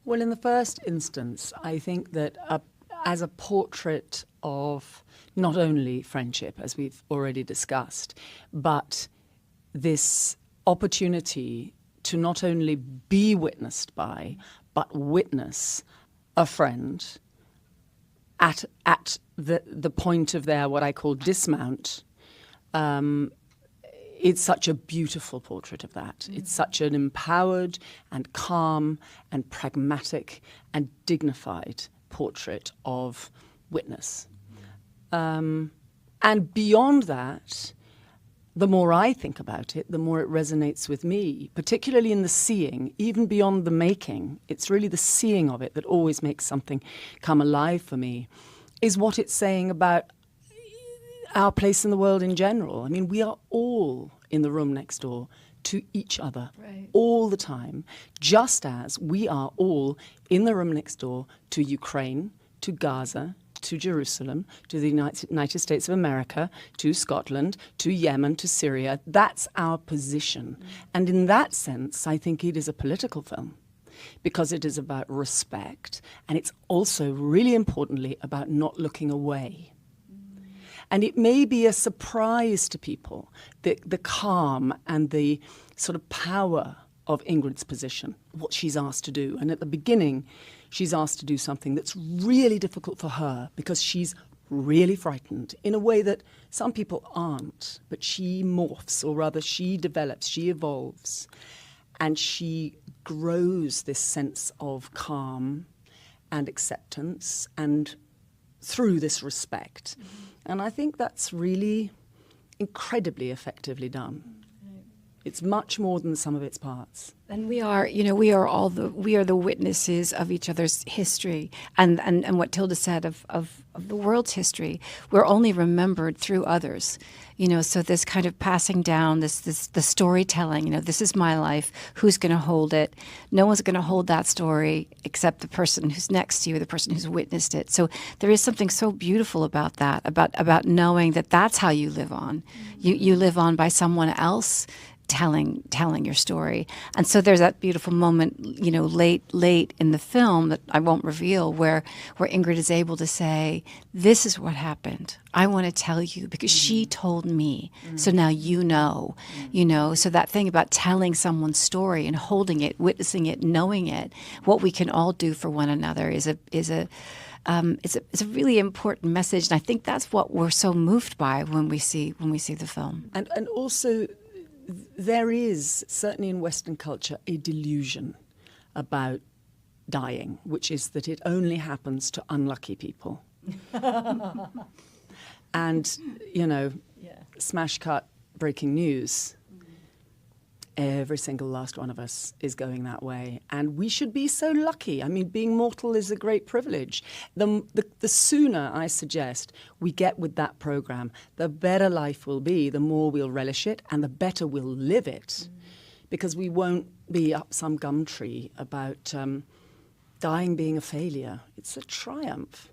Well, in the first instance, I think that as a portrait of not only friendship, as we've already discussed, but this opportunity to not only be witnessed by, but witness a friend at the point of their, what I call dismount, it's such a beautiful portrait of that. It's such an empowered and calm and pragmatic and dignified portrait of witness. And beyond that, the more I think about it, the more it resonates with me, particularly in the seeing, even beyond the making. It's really the seeing of it that always makes something come alive for me, is what it's saying about our place in the world in general. I mean, we are all in the room next door to each other all the time, just as we are all in the room next door to Ukraine, to Gaza, to Jerusalem, to the United States of America, to Scotland, to Yemen, to Syria. That's our position. And in that sense, I think it is a political film, because it is about respect, and it's also, really importantly, about not looking away. And it may be a surprise to people, the calm and the sort of power of Ingrid's position, what she's asked to do. And at the beginning, she's asked to do something that's really difficult for her because she's really frightened in a way that some people aren't. But she morphs, or rather she develops, she evolves, and she grows this sense of calm and acceptance and through this respect. And I think that's really incredibly effectively done. It's much more than the sum of its parts. And we are the witnesses of each other's history, and what Tilda said of the world's history. We're only remembered through others, So this kind of passing down, the storytelling. This is my life. Who's going to hold it? No one's going to hold that story except the person who's next to you, the person who's witnessed it. So there is something so beautiful about that, about knowing that that's how you live on. You live on by someone else telling your story. And so there's that beautiful moment, late in the film that I won't reveal, where Ingrid is able to say, this is what happened. I want to tell you because she told me. So now you know. So that thing about telling someone's story and holding it, witnessing it, knowing it, what we can all do for one another is a really important message. And I think that's what we're so moved by when we see the film. And also, there is, certainly in Western culture, a delusion about dying, which is that it only happens to unlucky people. And, smash cut, breaking news. Every single last one of us is going that way. And we should be so lucky. I mean, being mortal is a great privilege. The sooner, I suggest, we get with that program, the better life will be, the more we'll relish it, and the better we'll live it. Because we won't be up some gum tree about dying being a failure. It's a triumph.